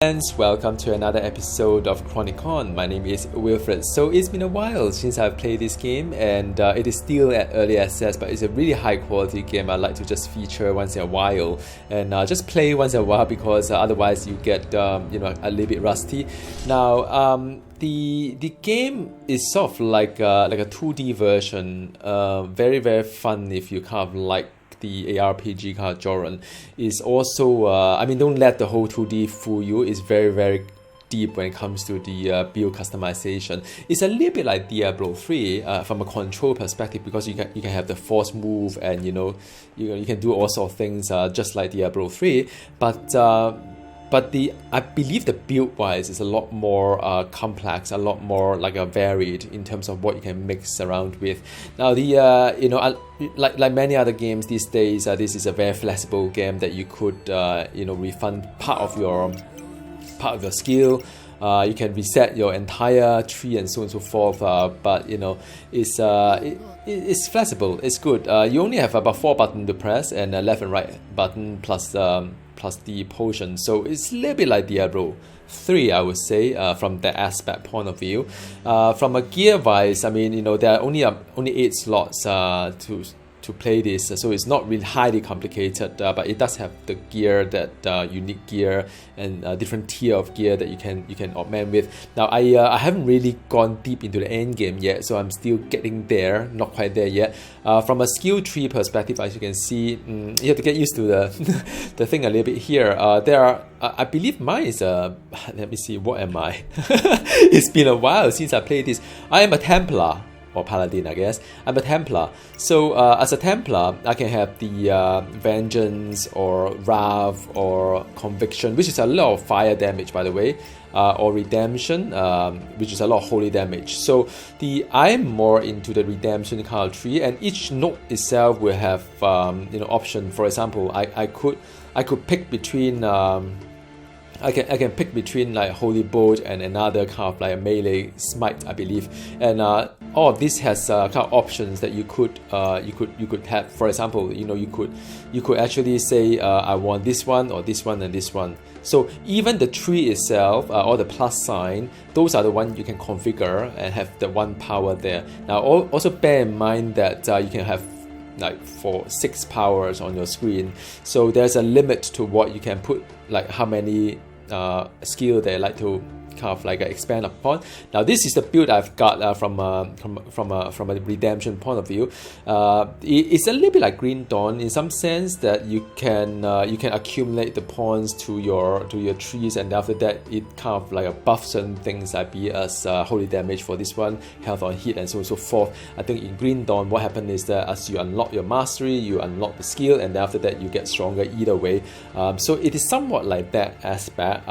Friends, welcome to another episode of Chronicon. My name is Wilfred. So it's been a while since I've played this game, and it is still at early access, but it's a really high quality game. I like to just feature once in a while and just play once in a while because otherwise you get a little bit rusty. Now the game is sort of like a 2D version, very fun if you kind of like the ARPG kind of genre. Is also don't let the whole 2D fool you. It's very deep when it comes to the build customization. It's a little bit like Diablo 3 from a control perspective, because you can have the force move, and you can do all sorts of things just like Diablo 3, but I believe the build wise is a lot more complex, a lot more varied in terms of what you can mix around with. Now like many other games these days, this is a very flexible game that you could refund part of your skill. You can reset your entire tree and so on and so forth. But it's flexible. It's good. You only have about 4 buttons to press, and a left and right button plus the potion. So it's a little bit like Diablo 3, I would say, from that aspect point of view. From a gear wise, there are only 8 slots to play this, so it's not really highly complicated, but it does have the gear, that unique gear, and different tier of gear that you can augment with. Now I haven't really gone deep into the end game yet, so I'm still getting there, not quite there yet. From a skill tree perspective, as you can see, you have to get used to the thing a little bit here. There are I believe mine is let me see, what am I? It's been a while since I played this. I am a Templar, or Paladin, I guess. I'm a Templar. So as a Templar, I can have the Vengeance, or Wrath, or Conviction, which is a lot of fire damage, by the way, or Redemption, which is a lot of holy damage. So I'm more into the Redemption kind of tree, and each node itself will have option. For example, I could pick between I can pick between like Holy Bolt and another kind of like melee smite, I believe, and all of this has kind of options that you could have. For example, you could actually say I want this one, or this one, and this one. So even the tree itself, or the plus sign, those are the ones you can configure and have the one power there. Now also bear in mind that you can have for 6 powers on your screen, so there's a limit to what you can put, like how many skill they like to kind of expand upon. Now this is the build I've got from a redemption point of view. It's a little bit like Green Dawn in some sense, that you can accumulate the points to your trees, and after that it kind of buffs certain things, like be as holy damage for this one, health on hit, and so on and so forth. I think in Green Dawn what happened is that as you unlock your mastery, you unlock the skill, and after that you get stronger either way. So it is somewhat like that aspect.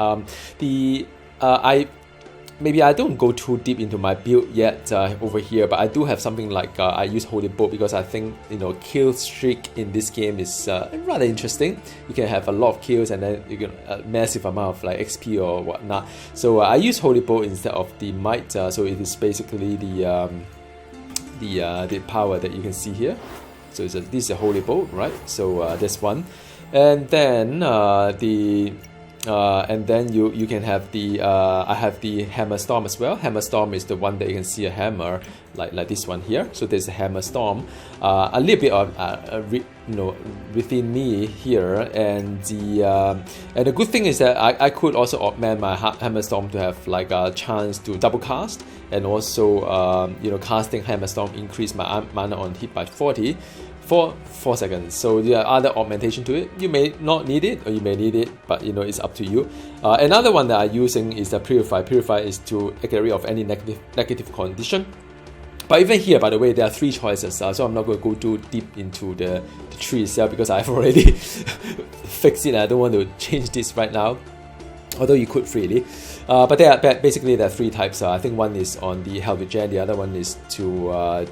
I don't go too deep into my build yet over here, but I do have something like I use Holy Bolt because I think kill streak in this game is rather interesting. You can have a lot of kills, and then you get a massive amount of like XP or whatnot. So I use Holy Bolt instead of the Might. So it is basically the power that you can see here. So this is a Holy Bolt, right? So that's one, and then and then you can have the I have the Hammer Storm as well. Hammer Storm is the one that you can see a hammer like this one here. So there's a Hammer Storm, a little bit of within me here, and the good thing is that I could also augment my Hammer Storm to have like a chance to double cast, and also casting Hammer Storm increase my mana on hit by 40 for 4 seconds. So there are other augmentation to it. You may not need it, or you may need it, but it's up to you. Another one that I'm using is the Purify. Purify is to get rid of any negative condition. But even here, by the way, there are 3 choices, so I'm not going to go too deep into the tree itself because I've already fixed it. I don't want to change this right now, although you could freely. But basically there are 3 types. I think one is on the health regen, the other one is to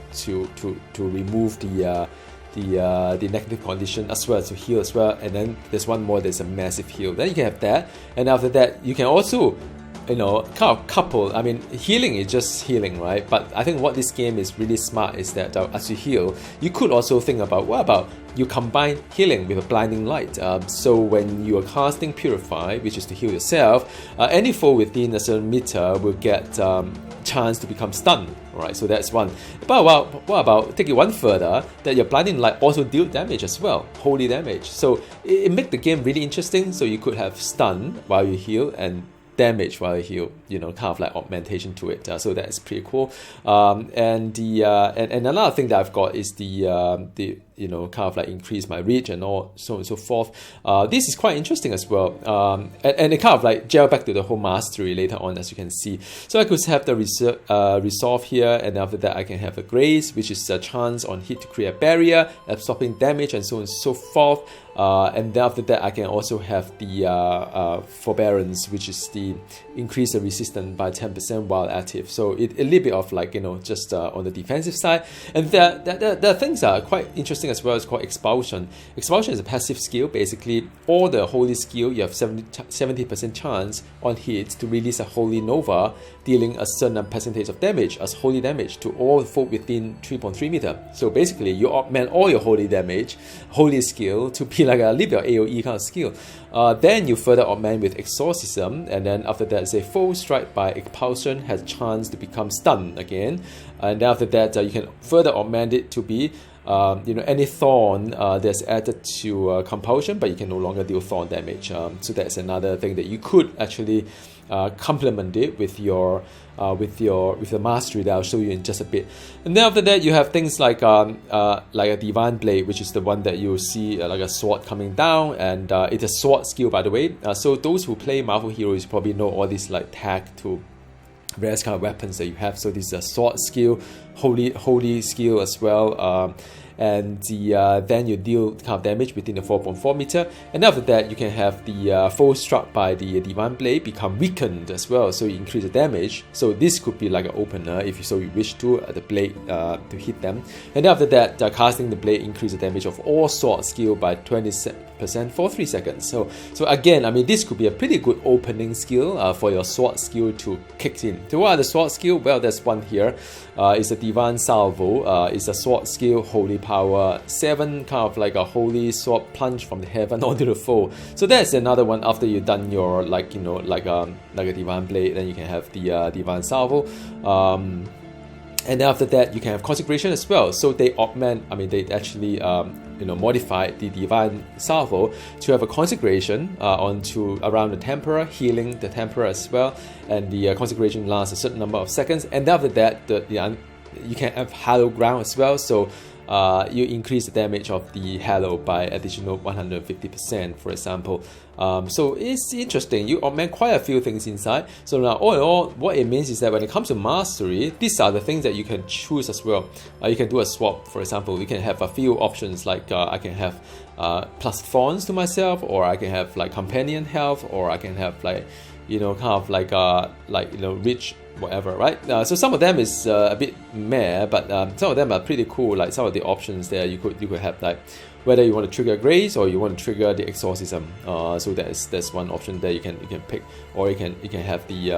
remove the negative condition, as well as to heal as well, and then there's one more, there's a massive heal. Then you can have that, and after that you can also kind of couple. I mean, healing is just healing, right? But I think what this game is really smart is that as you heal, you could also think about, what about you combine healing with a blinding light. So when you are casting Purify, which is to heal yourself, any foe within a certain meter will get chance to become stunned. Right, so that's one. But what about take it one further, that your blinding light also deal damage as well, holy damage. So it make the game really interesting. So you could have stun while you heal and damage while you heal, kind of like augmentation to it. So that's pretty cool. And another thing that I've got is the kind of like increase my reach and all so on and so forth. This is quite interesting as well. And it kind of like gel back to the whole mastery later on, as you can see. So I could have the resolve here, and after that I can have a grace, which is a chance on hit to create a barrier, absorbing damage and so on and so forth. And then after that I can also have the forbearance, which is the increase the resistance by 10% while active. So a little bit of like, just on the defensive side. And the things are quite interesting as well. It's called Expulsion. Expulsion is a passive skill. Basically, all the holy skill, you have 70% chance on hit to release a holy nova, dealing a certain percentage of damage as holy damage to all folk within 3.3 meter. So basically, you augment all your holy damage, holy skill, to be like a little bit of AoE kind of skill. Then you further augment with Exorcism, and then after that, say foe strike by Expulsion has chance to become stunned again. And then after that, you can further augment it to be any thorn that's added to compulsion, but you can no longer deal thorn damage. So that's another thing that you could actually complement it with with the mastery that I'll show you in just a bit. And then after that, you have things like a Divine Blade, which is the one that you'll see like a sword coming down, and it's a sword skill, by the way. So those who play Marvel heroes probably know all these like tag to various kind of weapons that you have. So this is a sword skill, holy skill as well. And then you deal kind of damage within the 4.4 meter, and after that you can have the foe struck by the Divine Blade become weakened as well, so you increase the damage. So this could be like an opener if you wish to the blade to hit them. And then after that, casting the blade increase the damage of all sword skill by 20% for 3 seconds. So again, I mean, this could be a pretty good opening skill for your sword skill to kick in. So what are the sword skill? Well, there's one here. It's a Divine Salvo. It's a sword skill, holy power 7, kind of like a holy sword plunge from the heaven onto the foe. So that's another one. After you've done your like a Divine Blade, then you can have the Divine Salvo. And then after that, you can have Consecration as well. So they augment, I mean, they actually modify the Divine Salvo to have a Consecration onto around the Templar, healing the Templar as well. And the Consecration lasts a certain number of seconds. And after that, you can have Hallow Ground as well. So you increase the damage of the Hallow by additional 150%, for example. So it's interesting. You augment quite a few things inside. So now, all in all, what it means is that when it comes to mastery, these are the things that you can choose as well. You can do a swap, for example. You can have a few options, like I can have plus thorns to myself, or I can have like companion health, or I can have like kind of like rich whatever, right? So some of them is a bit meh, but some of them are pretty cool. Like some of the options there, you could have like whether you want to trigger grace or you want to trigger the exorcism. So that's one option that you can pick, or you can have the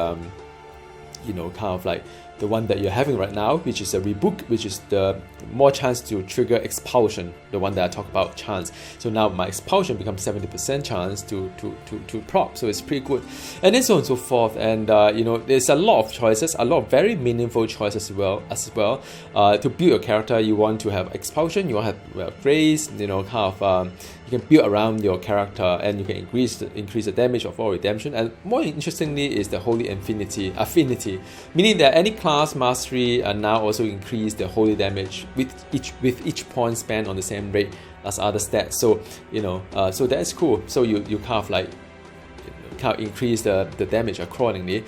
kind of like the one that you're having right now, which is a rebook, which is the more chance to trigger Expulsion, the one that I talk about chance. So now my Expulsion becomes 70% chance to prop, so it's pretty good. And then so on and so forth. And there's a lot of choices, a lot of very meaningful choices as well. To build your character, you want to have Expulsion, you want to have grace, kind of you can build around your character, and you can increase the damage of all redemption. And more interestingly is the holy affinity, meaning that any class mastery now also increase the holy damage with each point spent on the same rate as other stats. So so that's cool. So you kind of like increase the damage accordingly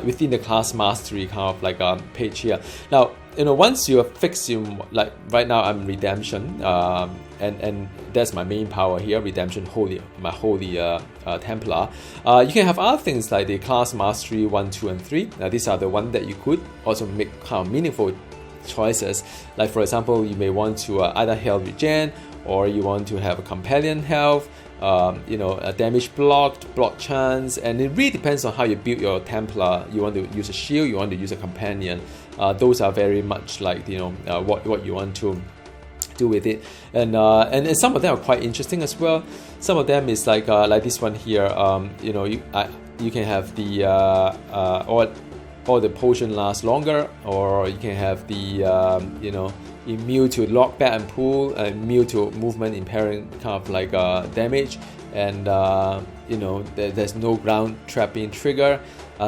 within the class mastery kind of like page here. Now once you have fixed like right now I'm redemption, and that's my main power here, redemption, my holy Templar. You can have other things like the class mastery 1, 2, and 3. Now these are the one that you could also make kind of meaningful choices. Like for example, you may want to either health regen, or you want to have a companion health, you know, a damage blocked, block chance, and it really depends on how you build your Templar. You want to use a shield, you want to use a companion. Those are very much like, you know, what you want to do with it, and some of them are quite interesting as well. Some of them is like this one here. You know, you can have the or the potion lasts longer, or you can have the you know, immune to lockback and pull, immune to movement impairing kind of like damage, and you know, there's no ground trapping trigger.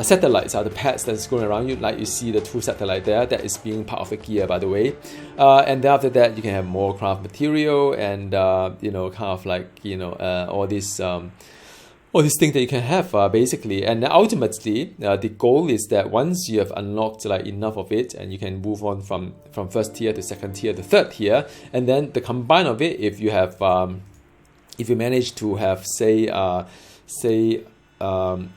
Satellites are the pets that's going around you, like you see the 2 satellite there, that is being part of the gear, by the way. And then after that, you can have more craft material, and you know, kind of like, you know, all these things that you can have basically. And ultimately, the goal is that once you have unlocked like enough of it, and you can move on from first tier to second tier to third tier, and then the combine of it, if you have if you manage to have say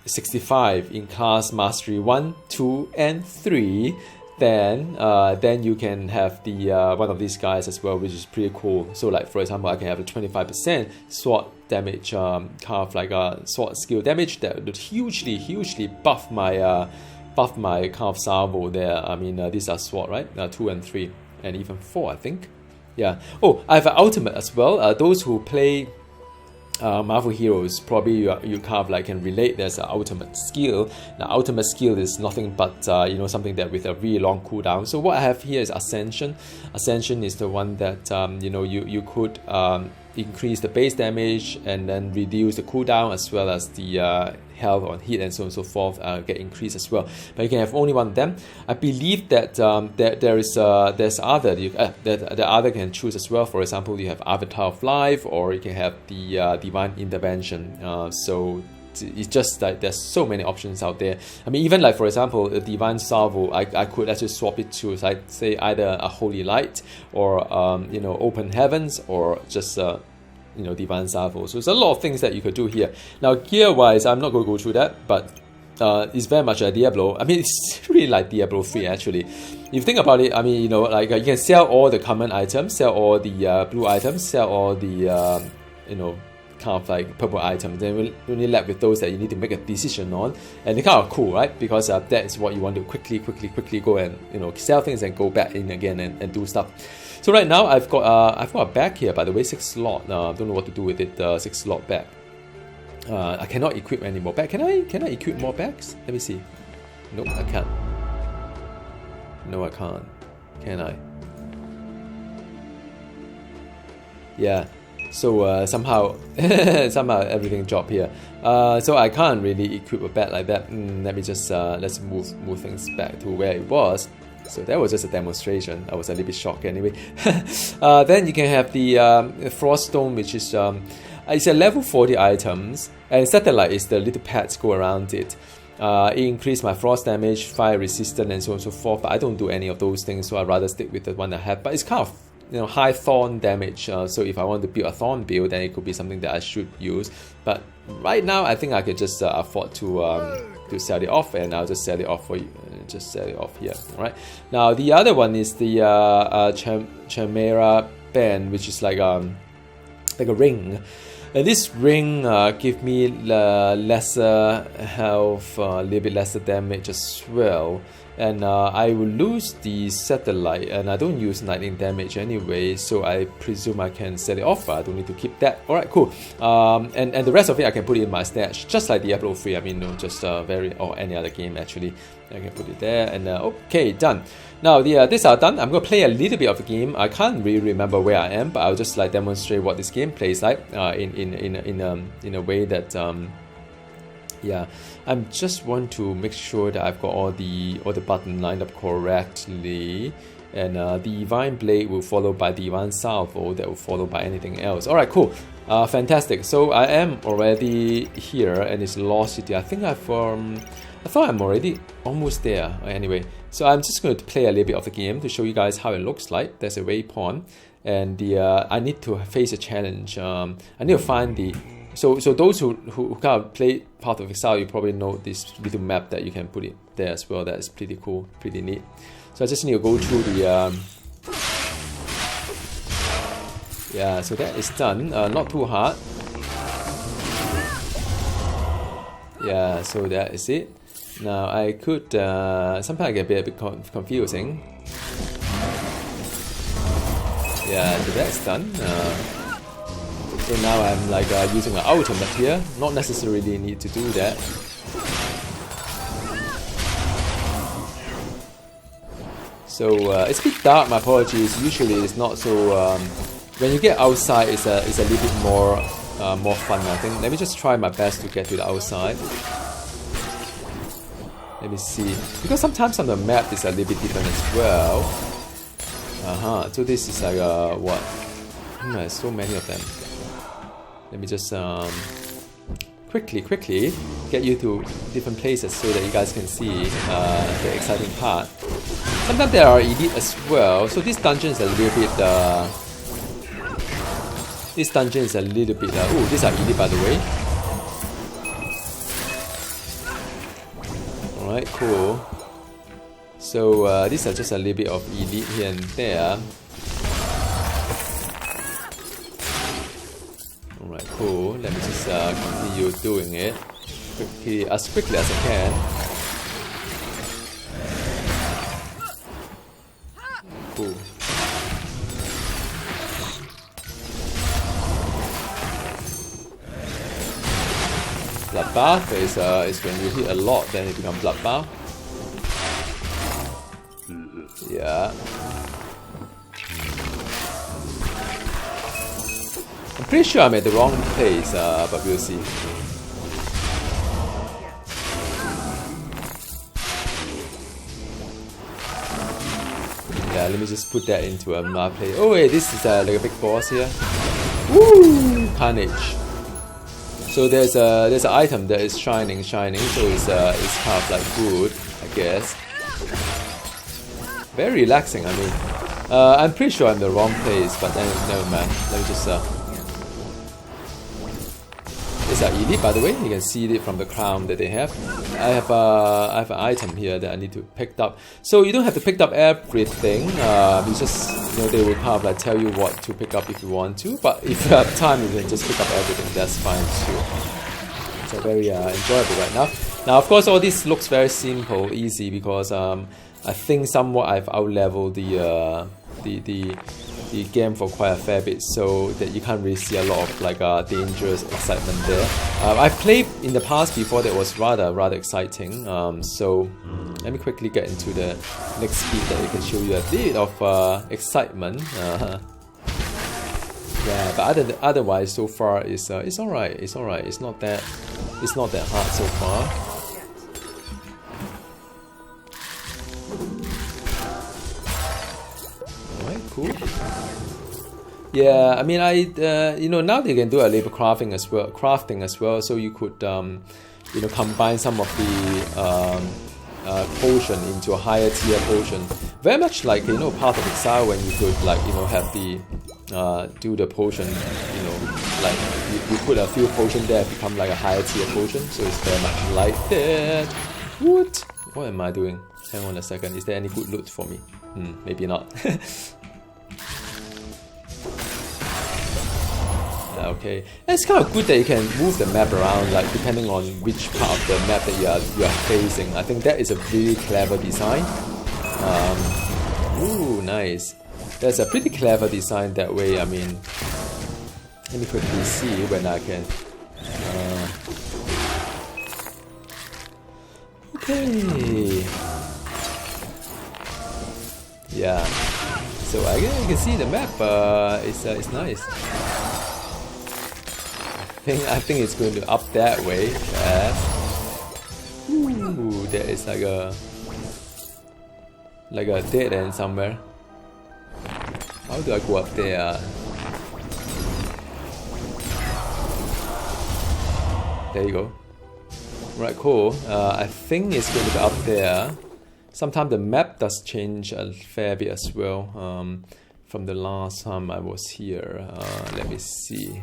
65 in class mastery 1, 2, and 3, then you can have the one of these guys as well, which is pretty cool. So like, for example, I can have a 25% sword damage, kind of like a sword skill damage that would hugely buff my kind of salvo there. I mean, these are sword, right? 2 and 3 and even 4, I think. Yeah. Oh, I have an ultimate as well. Those who play Marvel Heroes, probably you kind of like can relate. There's an ultimate skill. Now, ultimate skill is nothing but you know, something that with a really long cooldown. So what I have here is Ascension. Ascension is the one that you know, you could increase the base damage and then reduce the cooldown, as well as the health on hit and so on and so forth get increased as well. But you can have only one of them. I believe that there's other the other can choose as well. For example, you have Avatar of Life, or you can have the Divine Intervention. So it's just like there's so many options out there. I mean, even like, for example, the Divine Salvo, I could actually swap it to, like, say, either a Holy Light, or you know, Open Heavens, or just you know, Divine Salvo. So there's a lot of things that you could do here. Now, gear wise, I'm not going to go through that, but it's very much like Diablo. I mean, it's really like Diablo 3 actually. If you think about it, I mean, you know, like you can sell all the common items, sell all the blue items, sell all the you know, kind of like purple items, then we're only left with those that you need to make a decision on, and they're kind of cool, right? Because that is what you want to quickly go and, you know, sell things and go back in again and do stuff. So right now I've got a bag here, by the way, 6 slot. Don't know what to do with it. 6 slot bag. I cannot equip any more bags. Can I equip more bags? Let me see. Nope, I can't. No, I can't. Can I? Yeah. So somehow everything dropped here. So I can't really equip a bag like that. Let me just let's move things back to where it was. So that was just a demonstration. I was a little bit shocked anyway. Then you can have the Froststone, which is it's a level 40 items, and Satellite is the little pads go around it. It increased my frost damage, fire resistance, and so on and so forth. But I don't do any of those things, so I'd rather stick with the one I have. But it's kind of, you know, high thorn damage. So if I want to build a thorn build, then it could be something that I should use. But right now, I think I could just afford to sell it off, and I'll just sell it off for you. Just sell it off here. All right. Now the other one is the Chimera Band, which is like a ring. This ring give me lesser health, a little bit lesser damage as well. And I will lose the Satellite, and I don't use lightning damage anyway, so I presume I can sell it off. I don't need to keep that. Alright, cool. And the rest of it I can put it in my stash, just like Diablo 3. I mean, no, just or any other game actually. I can put it there, and okay, done. Now these are done. I'm going to play a little bit of the game. I can't really remember where I am, but I'll just like demonstrate what this game plays like in a way that yeah, I just want to make sure that I've got all the buttons lined up correctly, and the Divine Blade will follow by Divine Salvo, that will follow by anything else. Alright, cool. Fantastic. So I am already here, and it's Lost City. I think I thought I'm already almost there. Anyway, so I'm just going to play a little bit of the game to show you guys how it looks like. There's a waypoint, and I need to face a challenge. I need to find the... So those who kind of play Path of Exile, you probably know this little map that you can put it there as well. That is pretty cool, pretty neat. So I just need to go through the Yeah, so that is done. Not too hard. Yeah, so that is it. Now I could, sometimes I get a bit confusing. Yeah, so that's done. So now I'm like using an ultimate here. Not necessarily need to do that. So it's a bit dark, my apologies. Usually it's not so... when you get outside, it's a little bit more fun, I think. Let me just try my best to get to the outside. Let me see. Because sometimes on the map it's a little bit different as well. So this is like what? There's so many of them. Let me just quickly get you to different places so that you guys can see the exciting part. Sometimes there are elite as well, so this dungeon is a little bit oh, these are elite by the way. Alright, cool. So these are just a little bit of elite here and there. Alright, cool. Let me just continue doing it as quickly as I can. Cool. Bloodbath is when you hit a lot, then it becomes bloodbath. Yeah. I'm pretty sure I'm at the wrong place, but we'll see. Yeah, let me just put that into another place. Oh wait, this is like a big boss here. Woo! Carnage. So there's an item that is shining, so it's kind of like good, I guess. Very relaxing. I mean, I'm pretty sure I'm in the wrong place, but then never mind. Let me just These are elite, by the way. You can see it from the crown that they have. I have an item here that I need to pick up. So you don't have to pick up everything. You just, they will kind of like tell you what to pick up if you want to. But if you have time, you can just pick up everything. That's fine too. So very enjoyable right now. Now, of course, all this looks very simple, easy because I think somewhat I've out-leveled the game for quite a fair bit, so that you can't really see a lot of like dangerous excitement there. I've played in the past before that was rather exciting. So let me quickly get into the next speed that I can show you a bit of excitement. Yeah, but otherwise so far it's alright. It's alright. It's not that hard so far. Cool. Yeah, I mean, now they can do a little crafting as well. So you could, combine some of the potion into a higher tier potion. Very much like Path of Exile, when you could have the do the potion. Like you put a few potions there, become like a higher tier potion. So it's very much like that. What am I doing? Hang on a second. Is there any good loot for me? Maybe not. Okay, and it's kind of good that you can move the map around, like depending on which part of the map that you are facing. I think that is a really clever design. Ooh, nice. That's a pretty clever design that way. I mean, let me quickly see when I can. Okay. Yeah. So you can see the map. It's nice. I think it's going to up that way. Ooh, there is like a dead end somewhere. How do I go up there? There you go. Right, cool. I think it's going to be up there. Sometimes the map does change a fair bit as well. From the last time I was here. Let me see.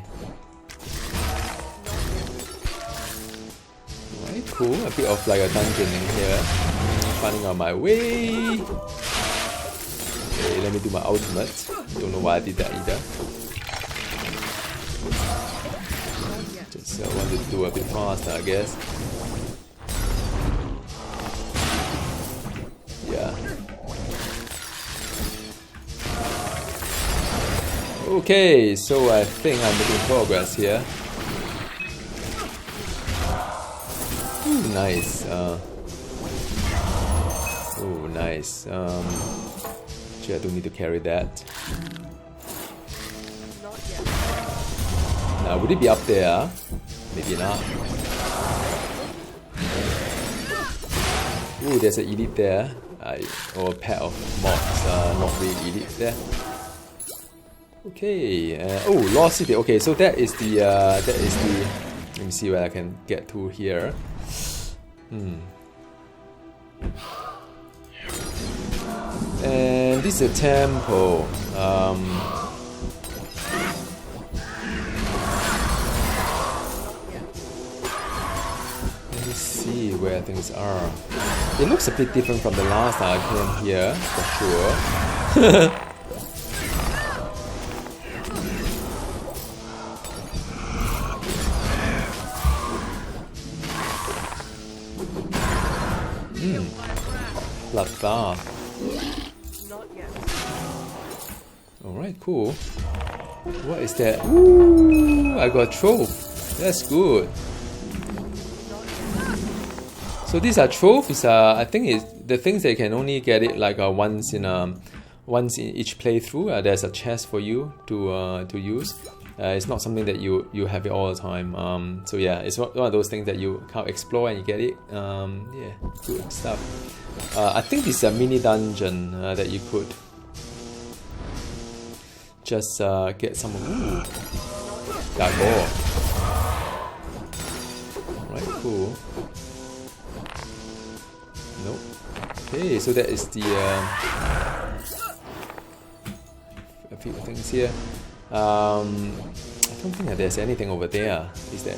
Right, cool. A bit of like a dungeon in here. Finding out my way. Okay, let me do my ultimate. Don't know why I did that either. So I want to do a bit faster, I guess. Yeah. Okay, so I think I'm making progress here. Ooh, nice. Oh, nice. Actually, I don't need to carry that. Now, would it be up there? Maybe not. Ooh, there's an elite there. Or a pair of mobs. Not really elite there. Okay. Oh, Lost City. Okay, so that is the. Let me see where I can get to here. And this is a temple. Let me see where things are. It looks a bit different from the last time I came here, for sure. Bloodbath. Alright, cool. What is that? Ooh, I got a trove. That's good. So these are trophies. I think it's the things that you can only get it like once in each playthrough. There's a chest for you to use. It's not something that you have it all the time. So yeah, it's one of those things that you can't explore and you get it. Yeah, good stuff. I think this is a mini dungeon that you could just get some. Ooh, gargoyle. Right, cool. Nope. Okay, so that is the a few things here. I don't think that there's anything over there, is there?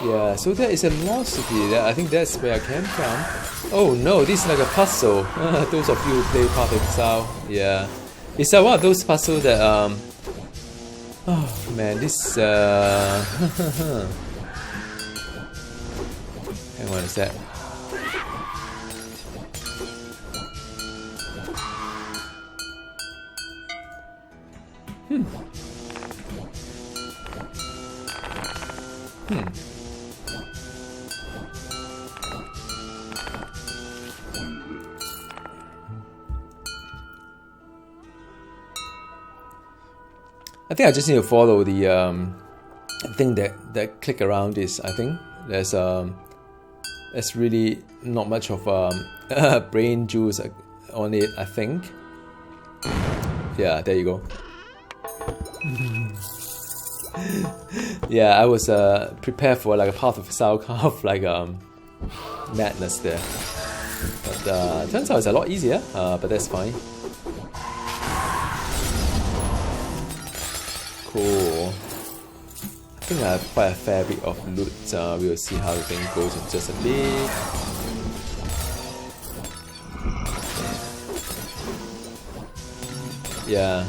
Yeah, so that is a lost city. I think that's where I came from. Oh no, this is like a puzzle. Those of you who play Path of Exile, yeah. It's one of those puzzles that oh man, this hang on a sec. I think I just need to follow the thing that click around this. I think there's really not much of brain juice on it. I think. Yeah, there you go. Yeah, I was prepared for like a Path of Exile kind of like madness there, but turns out it's a lot easier. But that's fine. Cool. I think I have quite a fair bit of loot. We'll see how the thing goes in just a bit. Yeah.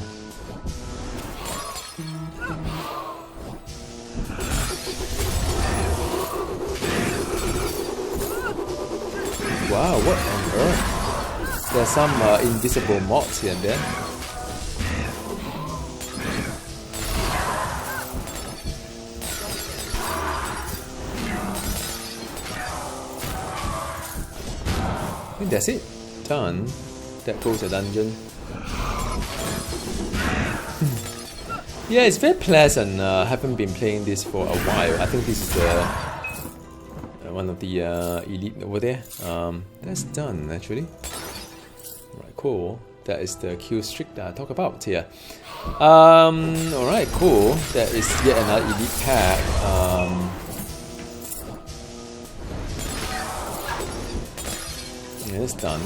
Wow, what on earth? There's some invisible mods here and there. I think that's it. Done. That goes a dungeon. Yeah, it's very pleasant. Haven't been playing this for a while. I think this is the one of the elite over there. That's done actually. Right, cool. That is the kill streak that I talk about here. Alright, cool. That is yet another elite pack. Yeah, it's done.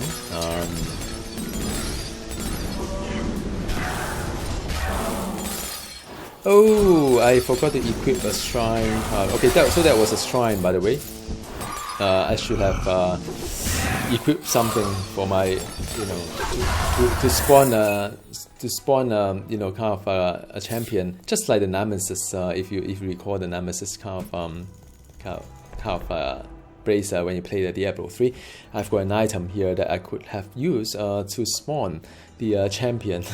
Oh, I forgot to equip a shrine. Okay, so that was a shrine, by the way. I should have equip something for my, you know, to spawn you know, kind of a champion, just like the Nemesis. If you recall the Nemesis kind of bracer when you play the Diablo 3, I've got an item here that I could have used to spawn the champion.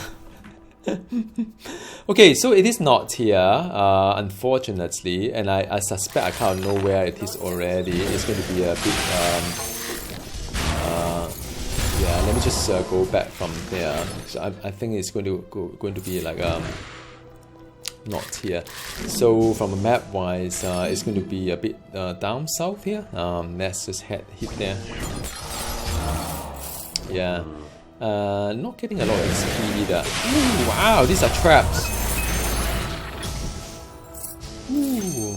Okay, so it is not here, unfortunately, and I suspect I kind of know where it is already. It's going to be a bit, yeah. Let me just go back from there. So I think it's going to be like not here. So from a map wise, it's going to be a bit down south here. Let's just hit there. Yeah. Not getting a lot of XP either. Ooh, wow, these are traps. Ooh.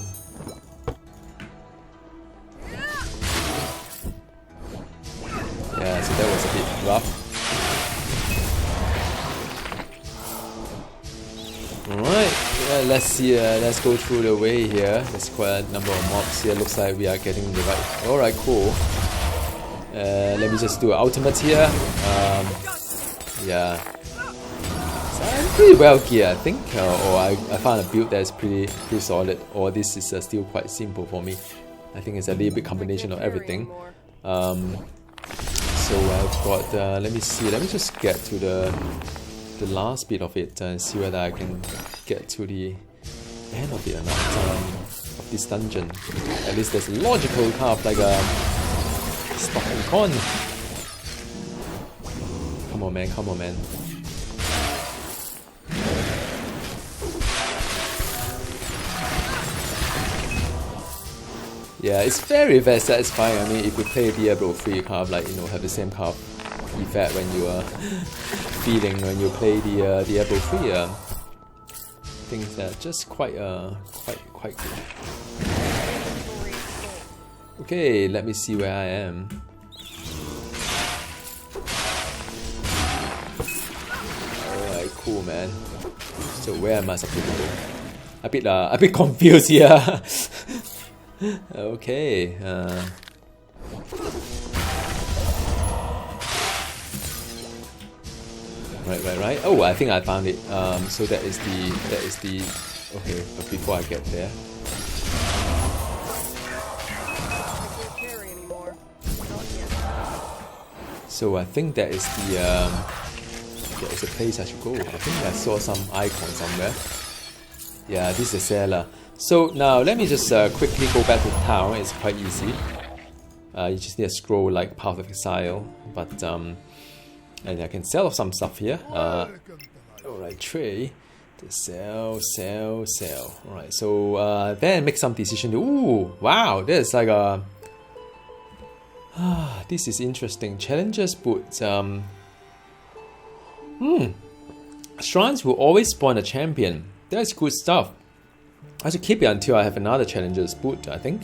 Yeah, so that was a bit rough. Alright, let's see, let's go through the way here. There's quite a number of mobs here. Looks like we are getting the right. Alright, cool. Let me just do an ultimate here. Yeah. So I'm pretty well geared, I think. Or I found a build that's pretty solid. Or this is still quite simple for me. I think it's a little bit combination of everything. So I've got. Let me see. Let me just get to the last bit of it and see whether I can get to the end of it or not. Of this dungeon. At least there's a logical kind of like a stopping con. Come on, man. Come on, man. Yeah, it's very satisfying. I mean, if you play Diablo 3, you kind of like, you know, have the same kind of effect when you are feeling when you play the Diablo 3. Things that just quite good. Okay, let me see where I am. Alright, cool, man. So where am I supposed to go? A bit confused here. Okay. Right. Oh, I think I found it. So that is the. Okay, but before I get there. So I think that is a place I should go. I think I saw some icon somewhere. Yeah, this is a cellar. So now let me just quickly go back to town. It's quite easy. You just need to scroll like Path of Exile, but and I can sell some stuff here. Alright, trade. Sell. Alright, so then make some decision. Ooh, wow, there's like a. This is interesting. Challengers put shrines will always spawn a champion. That's good stuff. I should keep it until I have another challenger's boot, I think.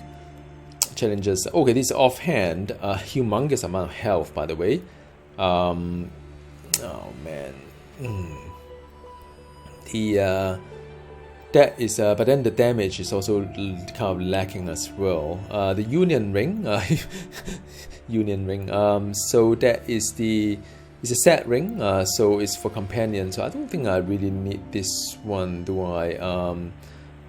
Challengers. Okay, this is offhand. A humongous amount of health, by the way. Oh man. That is, but then the damage is also kind of lacking as well. The Union Ring, so that is it's a set ring. So it's for companions. So I don't think I really need this one, do I?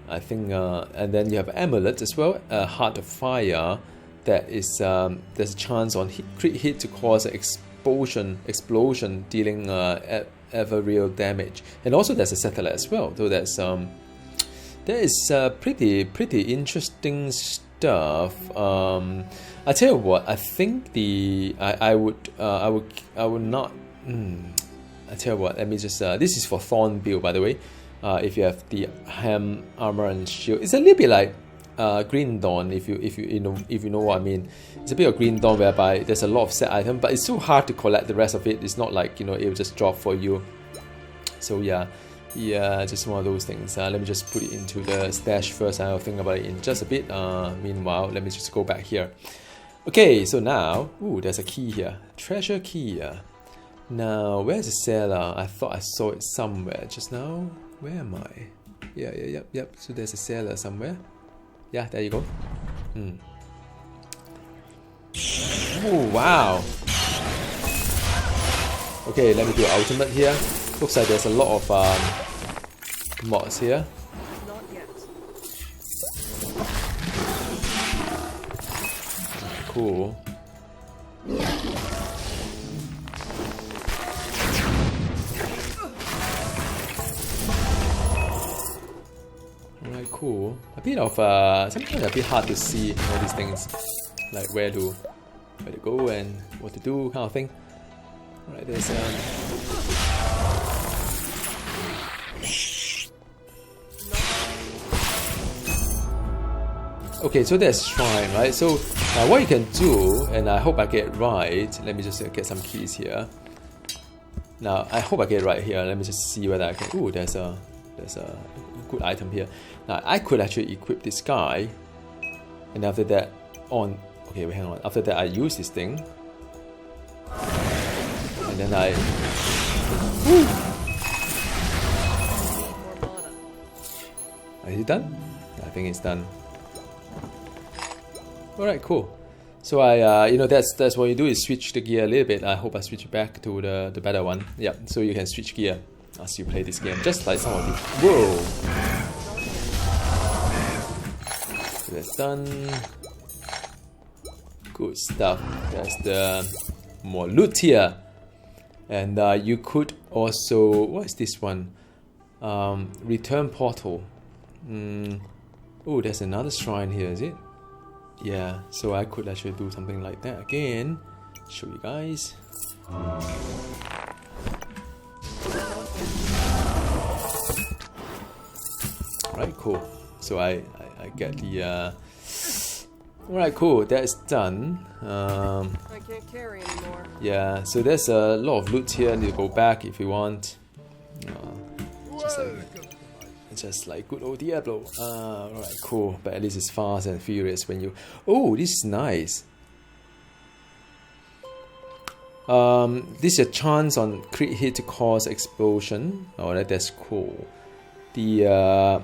I think, and then you have amulet as well. Heart of Fire. That is, there's a chance on crit hit to cause an explosion, dealing ever real damage. And also there's a satellite as well. So that's that is pretty interesting stuff. I tell you what, I think I would not. I tell you what, let me just. This is for Thorn build, by the way. If you have the Ham armor and shield, it's a little bit like Green Dawn. If you know what I mean. It's a bit of Green Dawn whereby there's a lot of set item, but it's so hard to collect the rest of it. It's not like, you know, it will just drop for you. So yeah, just one of those things. Let me just put it into the stash first. I'll think about it in just a bit. Meanwhile, let me just go back here. Okay, so now, ooh, there's a key here. Treasure key. Now, where's the cellar? I thought I saw it somewhere just now. Where am I? Yep. So there's a cellar somewhere. Yeah, there you go. Oh, wow. Okay, let me do ultimate here. Looks like there's a lot of mods here. Not yet. Cool. Alright, cool. A bit of sometimes a bit hard to see all these things, like where to go and what to do, kind of thing. Alright, there's okay, so there's shrine, right? So what you can do, and I hope I get it right. Let me just get some keys here. Now I hope I get it right here. Let me just see whether I can. Ooh, there's a good item here. Now I could actually equip this guy, and after that, okay, wait, hang on. After that, I use this thing, and then I. Woo! Is it done? I think it's done. Alright, cool. So I, you know, that's what you do is switch the gear a little bit. I hope I switch back to the better one. Yeah, so you can switch gear as you play this game, just like some of the. Whoa! So that's done. Good stuff. That's the more loot here, and you could also. What is this one? Return portal. Oh, there's another shrine here. Is it? Yeah, so I could actually do something like that again. Show you guys. Right, cool. So I get the. Alright, cool. That's done. I can't carry anymore. Yeah, so there's a lot of loot here. You go back if you want. Just like good old Diablo. Alright, cool. But at least it's fast and furious when you. Oh, this is nice. This is a chance on crit hit to cause explosion. Oh, that's cool. The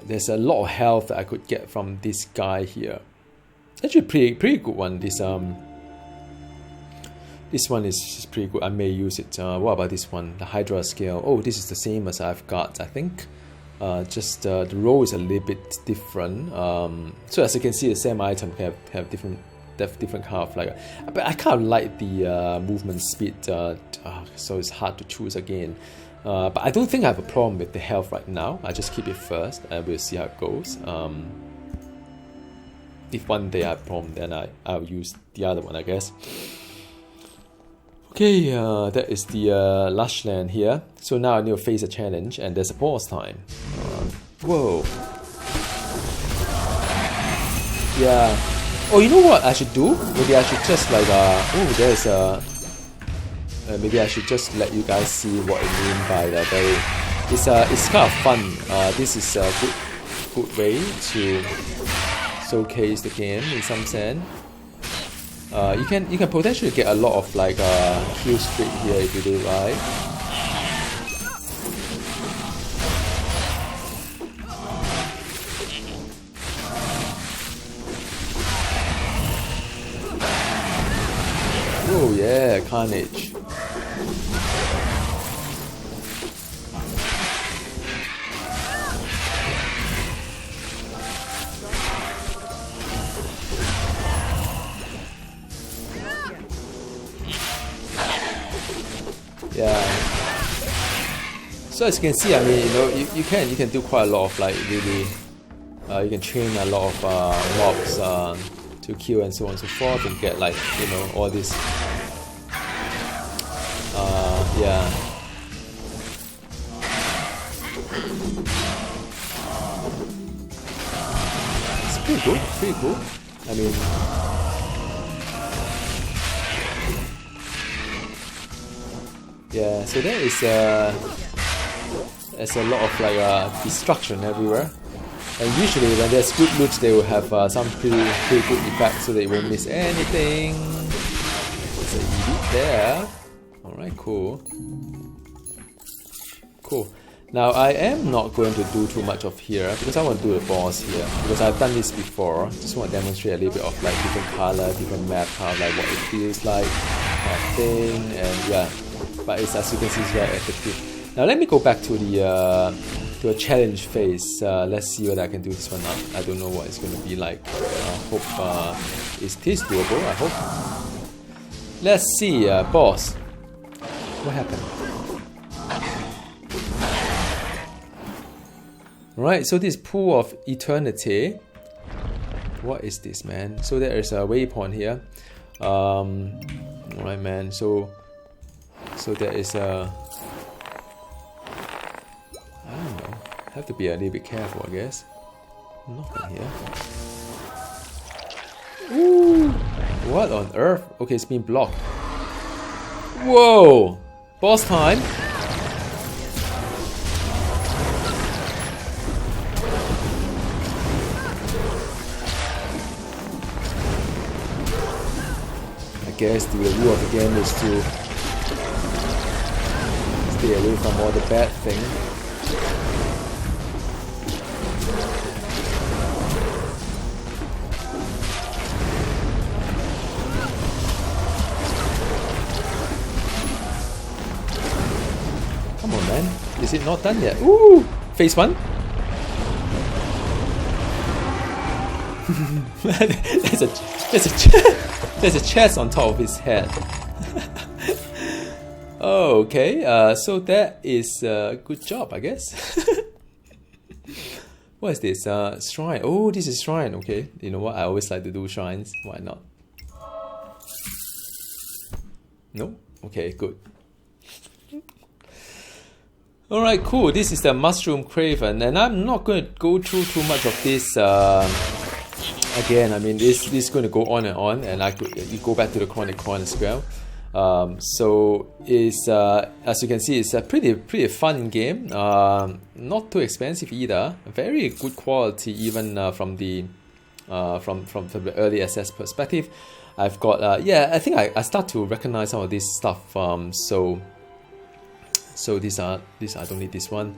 there's a lot of health that I could get from this guy here. Actually, pretty good one. This one is pretty good. I may use it. What about this one? The Hydra scale. Oh, this is the same as I've got, I think. Just the roll is a little bit different. So as you can see, the same item can have different kind of like. But I kind of like the movement speed. So it's hard to choose again. But I don't think I have a problem with the health right now. I just keep it first, and we'll see how it goes. If one day I have a problem, then I'll use the other one, I guess. Okay, that is the lush land here. So now I need to face a challenge, and there's a boss time. Whoa. Yeah. Oh, you know what I should do? Maybe I should just like oh, there's a. Maybe I should just let you guys see what I mean by the very. It's kind of fun. This is a good way to showcase the game in some sense. You can potentially get a lot of like kill streak here if you do it right. Oh yeah, carnage. Yeah. So as you can see, I mean, you know, you can do quite a lot of like really. You can train a lot of mobs to kill and so on and so forth, and get like, you know, all this. Yeah. It's pretty good. Pretty cool. I mean. Yeah, so there is there's a lot of like destruction everywhere, and usually when there's good loot, they will have some pretty good effects, so they won't miss anything. There's an elite there. All right, cool. Cool. Now I am not going to do too much of here because I want to do the boss here because I've done this before. Just want to demonstrate a little bit of like different color, different map, how like what it feels like, thing, and yeah. But it's, as you can see, it's very effective. Now let me go back to the to a challenge phase. Let's see whether I can do this one now. I don't know what it's going to be like. I hope it is doable. I hope. Let's see, boss. What happened? Right, so this pool of eternity. What is this, man? So there is a waypoint here. Alright, man. So there is a. I don't know. Have to be a little bit careful, I guess. Nothing here. Ooh! What on earth? Okay, it's been blocked. Whoa! Boss time. I guess the rule of the game is to stay away from all the bad things. Come on, man. Is it not done yet? Ooh! Phase 1? There's a chest on top of his head. Oh, okay, so that is a good job, I guess. What is this? Shrine. Oh, this is shrine. Okay, you know what? I always like to do shrines. Why not? No? Okay, good. Alright, cool. This is the Mushroom Craven, and I'm not going to go through too much of this. Again, I mean, this is going to go on, and you go back to the Chronicon as well. So it's as you can see, it's a pretty fun game. Not too expensive either. Very good quality, even from the early access perspective. I've got yeah, I think I start to recognize some of this stuff. So these are I don't need this one.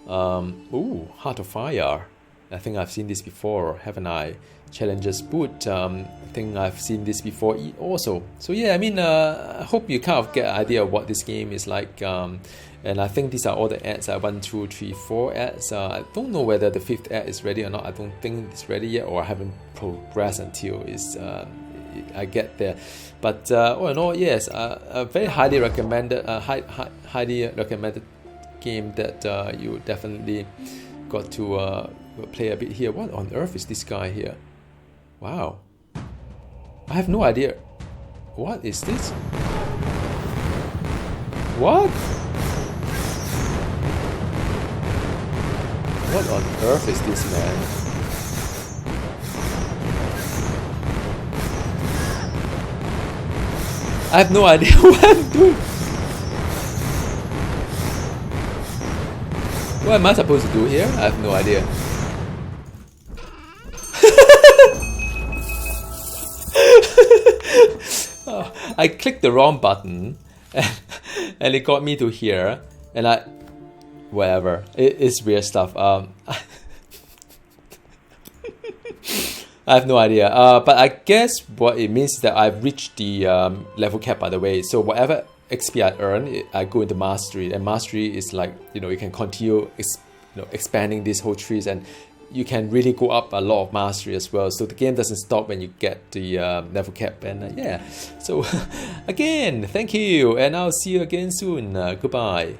Ooh, Heart of Fire. I think I've seen this before, haven't I? Challenger's Boot. I think I've seen this before also. So yeah, I mean, I hope you kind of get an idea of what this game is like. And I think these are all the ads. 1, 2, 3, 4 ads. I don't know whether the 5th ad is ready or not. I don't think it's ready yet, or I haven't progressed until I get there. But all in all, yes, a very highly recommended, highly recommended game that you definitely got to play a bit here. What on earth is this guy here? Wow, I have no idea. What is this? What? What on earth is this, man? I have no idea what I'm doing. What am I supposed to do here? I have no idea. Oh, I clicked the wrong button and it got me to here, and whatever. It's weird stuff. I have no idea. But I guess what it means is that I've reached the level cap, by the way. So whatever XP I earn, I go into mastery, and mastery is like, you know, you can continue expanding these whole trees, and you can really go up a lot of mastery as well. So the game doesn't stop when you get the level cap, and yeah. So again, thank you, and I'll see you again soon. Goodbye.